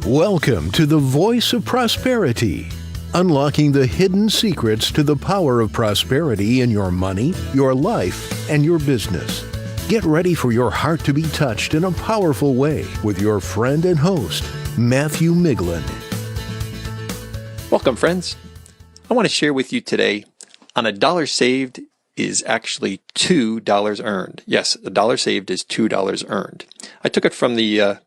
Welcome to the Voice of Prosperity, unlocking the hidden secrets to the power of prosperity in your money, your life, and your business. Get ready for your heart to be touched in a powerful way with your friend and host, Matthew Miglin. Welcome, friends. I want to share with you today on a dollar saved is actually $2 earned. Yes, a dollar saved is $2 earned. I took it from the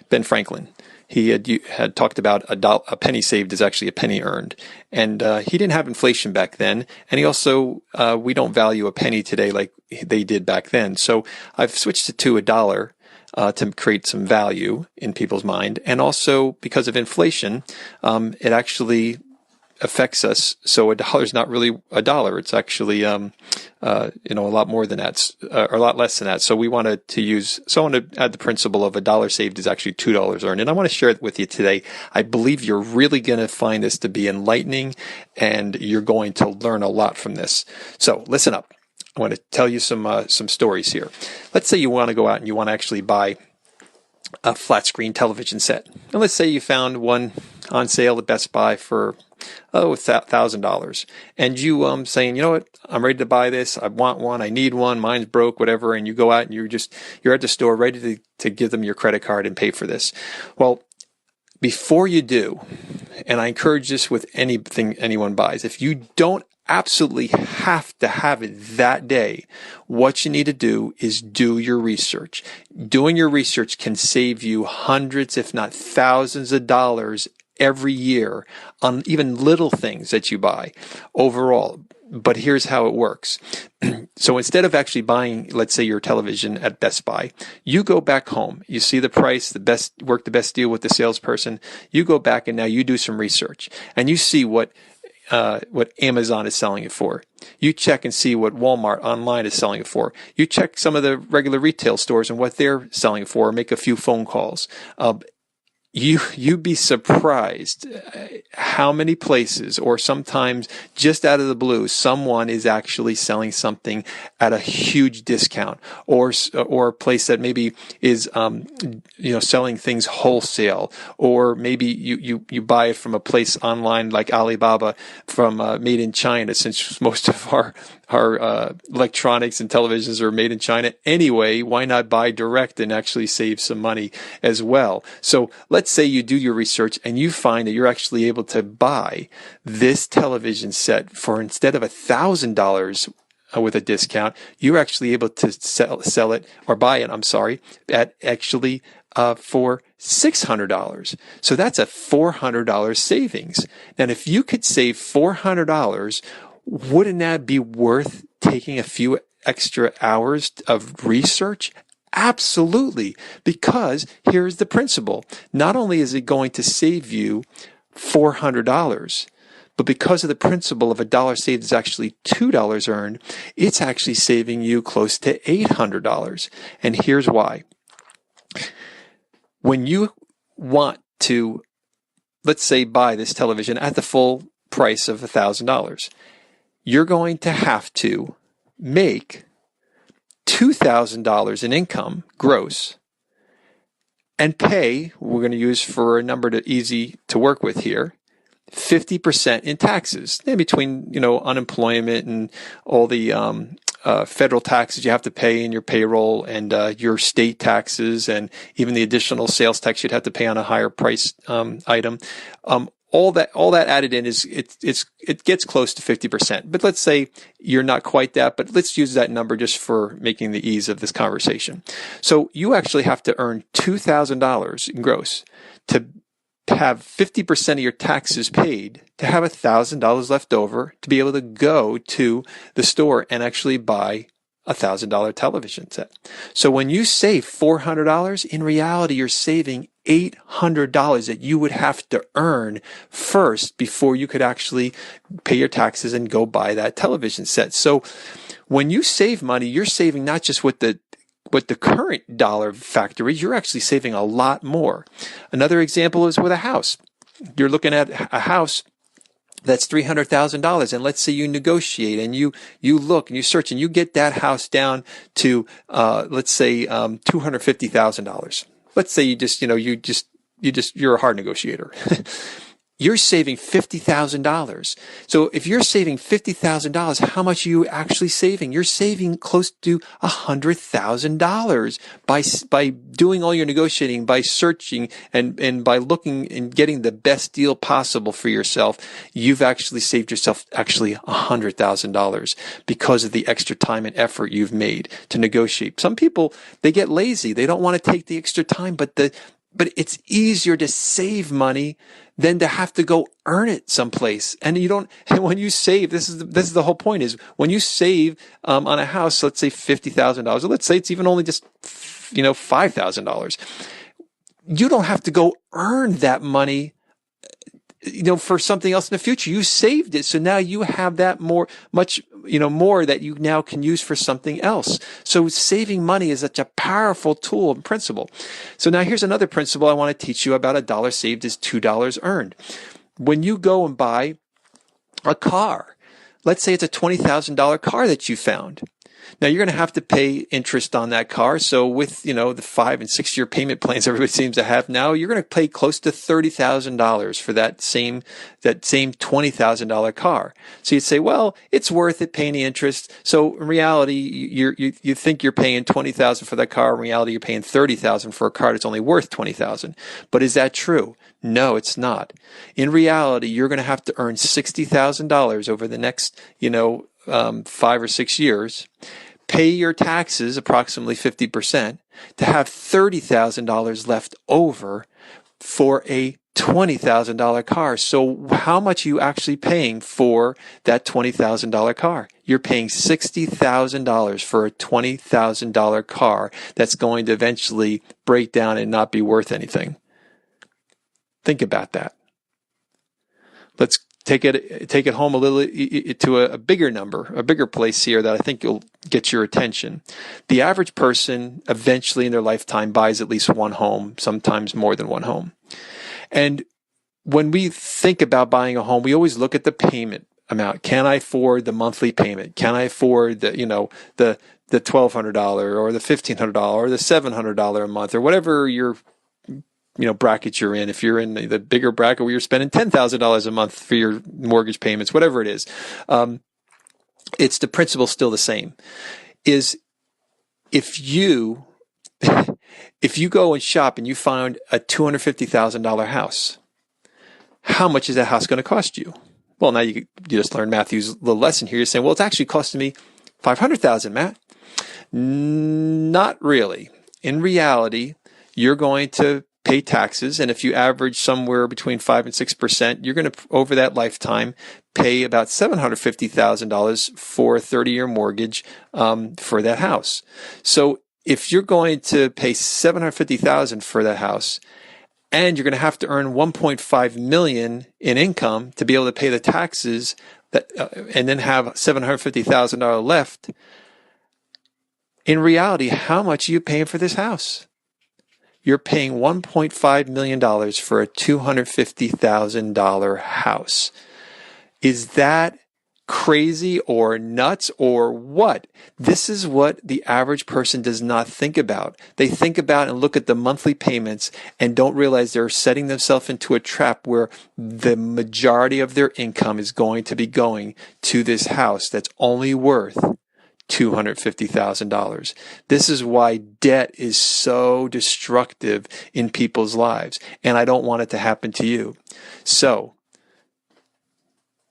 Ben Franklin. He had talked about a penny saved is actually a penny earned. And he didn't have inflation back then. And he also, we don't value a penny today like they did back then. So I've switched it to a dollar to create some value in people's mind. And also because of inflation, it actually affects us. So a dollar is not really a dollar. It's actually, a lot more than that, or a lot less than that. So I want to add the principle of a dollar saved is actually $2 earned. And I want to share it with you today. I believe you're really going to find this to be enlightening and you're going to learn a lot from this. So listen up. I want to tell you some stories here. Let's say you want to go out and you want to actually buy a flat screen television set. And let's say you found one on sale at Best Buy for $1,000, and you saying, you know what, I'm ready to buy this. I want one. I need one. Mine's broke, whatever. And you go out and you're at the store ready to give them your credit card and pay for this. Well, before you do, and I encourage this with anything anyone buys, if you don't absolutely have to have it that day, what you need to do is do your research. Doing your research can save you hundreds, if not thousands of dollars every year on even little things that you buy overall. But here's how it works. So instead of actually buying, let's say, your television at Best Buy, you go back home. You see the price, work the best deal with the salesperson. You go back and now you do some research and you see what Amazon is selling it for. You check and see what Walmart online is selling it for. You check some of the regular retail stores and what they're selling it for. Make a few phone calls. You'd be surprised how many places, or sometimes just out of the blue, someone is actually selling something at a huge discount, or a place that maybe is selling things wholesale, or maybe you buy it from a place online like Alibaba from made in China, since most of our electronics and televisions are made in China anyway. Why not buy direct and actually save some money as well? So let's say you do your research and you find that you're actually able to buy this television set for, instead of $1,000 with a discount, you're actually able to sell it, or buy it, at actually for $600. So that's a $400 savings. And if you could save $400, wouldn't that be worth taking a few extra hours of research? Absolutely. Because here's the principle. Not only is it going to save you $400, but because of the principle of a dollar saved is actually $2 earned, it's actually saving you close to $800. And here's why. When you want to, let's say, buy this television at the full price of $1,000, you're going to have to make $2,000 in income gross and pay, we're going to use for a number easy to work with here, 50% in taxes, in between, unemployment and all the federal taxes you have to pay in your payroll, and your state taxes, and even the additional sales tax you'd have to pay on a higher price item. All that added in it gets close to 50%. But let's say you're not quite that, but let's use that number just for making the ease of this conversation. So you actually have to earn $2,000 in gross to have 50% of your taxes paid, to have $1,000 left over to be able to go to the store and actually buy a $1,000 television set. So when you save $400, in reality, you're saving $800 that you would have to earn first before you could actually pay your taxes and go buy that television set. So when you save money, you're saving not just what the current dollar factor is, you're actually saving a lot more. Another example is with a house. You're looking at a house that's $300,000, and let's say you negotiate and you look and you search and you get that house down to let's say $250,000. Let's say you just you're a hard negotiator. You're saving $50,000. So if you're saving $50,000, how much are you actually saving? You're saving close to $100,000 by doing all your negotiating, by searching and by looking and getting the best deal possible for yourself. You've actually saved yourself $100,000 because of the extra time and effort you've made to negotiate. Some people, they get lazy. They don't want to take the extra time, but it's easier to save money than to have to go earn it someplace. And when you save, this is the whole point, is when you save on a house, let's say $50,000, or let's say it's even only just, $5,000. You don't have to go earn that money, for something else in the future. You saved it. So now you have that more that you now can use for something else. So saving money is such a powerful tool and principle. So now here's another principle I want to teach you about. A dollar saved is $2 earned. When you go and buy a car, let's say it's a $20,000 car that you found. Now you're going to have to pay interest on that car. So with, the 5 and 6 year payment plans everybody seems to have now, you're going to pay close to $30,000 for that same $20,000 car. So you'd say, well, it's worth it paying the interest. So in reality, you think you're paying $20,000 for that car. In reality, you're paying $30,000 for a car that's only worth $20,000. But is that true? No, it's not. In reality, you're going to have to earn $60,000 over the next, 5 or 6 years, pay your taxes approximately 50%, to have $30,000 left over for a $20,000 car. So how much are you actually paying for that $20,000 car? You're paying $60,000 for a $20,000 car that's going to eventually break down and not be worth anything. Think about that. Let's take it home a little to a bigger number, a bigger place here that I think will get your attention. The average person eventually in their lifetime buys at least one home, sometimes more than one home. And when we think about buying a home, we always look at the payment amount. Can I afford the monthly payment? Can I afford the $1,200 or the $1,500 or the $700 a month, or whatever your bracket you're in? If you're in the bigger bracket where you're spending $10,000 a month for your mortgage payments, whatever it is, it's the principle still the same. Is if you go and shop and you find a $250,000 house, how much is that house going to cost you? Well, now you just learned Matthew's little lesson here. You're saying, well, it's actually costing me $500,000, Matt. Not really. In reality, you're going to pay taxes, and if you average somewhere between 5 and 6%, you're going to, over that lifetime, pay about $750,000 for a 30-year mortgage for that house. So if you're going to pay $750,000 for that house, and you're going to have to earn $1.5 million in income to be able to pay the taxes, and then have $750,000 left, in reality, how much are you paying for this house? You're paying $1.5 million for a $250,000 house. Is that crazy or nuts or what? This is what the average person does not think about. They think about and look at the monthly payments and don't realize they're setting themselves into a trap where the majority of their income is going to be going to this house that's only worth $250,000. This is why debt is so destructive in people's lives, and I don't want it to happen to you. So,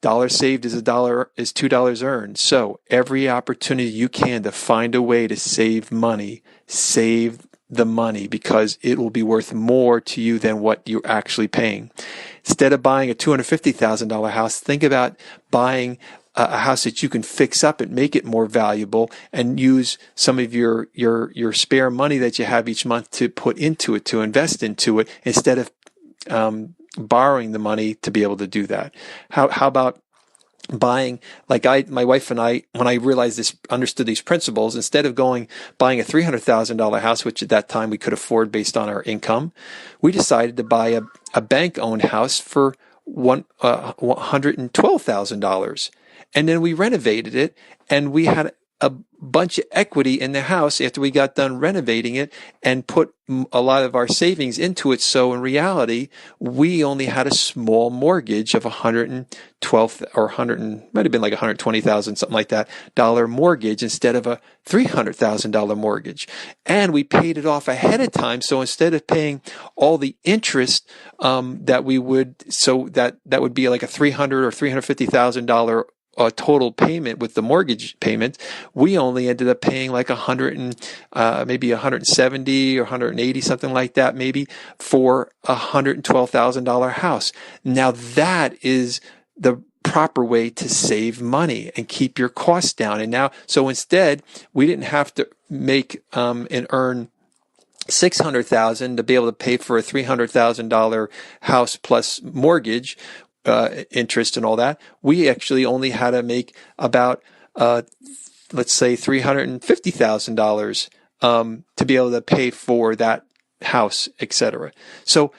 dollar saved is $2 earned. So, every opportunity you can to find a way to save money, save the money, because it will be worth more to you than what you're actually paying. Instead of buying a $250,000 house, think about buying a house that you can fix up and make it more valuable, and use some of your spare money that you have each month to put into it, to invest into it, instead of borrowing the money to be able to do that. How about buying, like my wife and I, when I understood these principles, instead of buying a $300,000 house, which at that time we could afford based on our income, we decided to buy a bank-owned house for $112,000. And then we renovated it, and we had a bunch of equity in the house after we got done renovating it and put a lot of our savings into it. So in reality, we only had a small mortgage of $112 or might have been like $120,000, something like that, mortgage instead of a $300,000 mortgage. And we paid it off ahead of time. So instead of paying all the interest, that would be like a $300,000 or $350,000 total payment with the mortgage payment, we only ended up paying like maybe $170 or $180, something like that, maybe, for a $112,000 house. Now that is the proper way to save money and keep your costs down. And now, so instead, we didn't have to make and earn $600,000 to be able to pay for a $300,000 house plus mortgage. Interest and all that. We actually only had to make about, let's say, $350,000 to be able to pay for that house, etc. So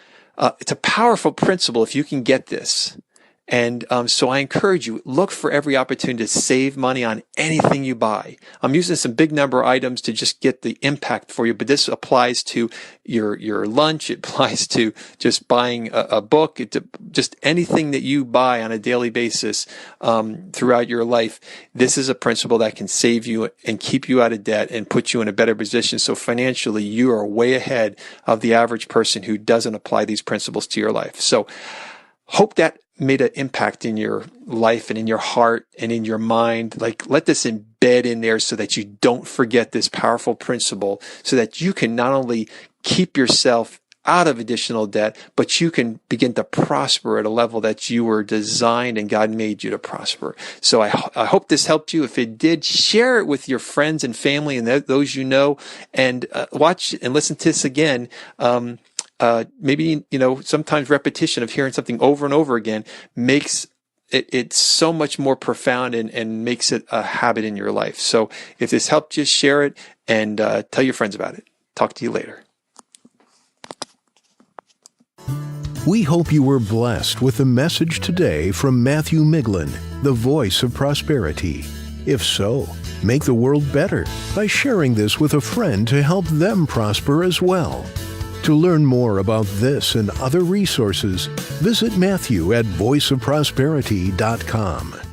it's a powerful principle if you can get this. And so I encourage you, look for every opportunity to save money on anything you buy. I'm using some big number of items to just get the impact for you, but this applies to your lunch. It applies to just buying a book, just anything that you buy on a daily basis throughout your life. This is a principle that can save you and keep you out of debt and put you in a better position. So financially, you are way ahead of the average person who doesn't apply these principles to your life. So hope that made an impact in your life and in your heart and in your mind. Like, let this embed in there so that you don't forget this powerful principle, so that you can not only keep yourself out of additional debt, but you can begin to prosper at a level that you were designed and God made you to prosper. So I hope this helped you. If it did, share it with your friends and family and those you know, and watch and listen to this again. Maybe, sometimes repetition of hearing something over and over again makes it's so much more profound and makes it a habit in your life. So if this helped you, share it and tell your friends about it. Talk to you later. We hope you were blessed with the message today from Matthew Miglin, the voice of prosperity. If so, make the world better by sharing this with a friend to help them prosper as well. To learn more about this and other resources, visit Matthew at voiceofprosperity.com.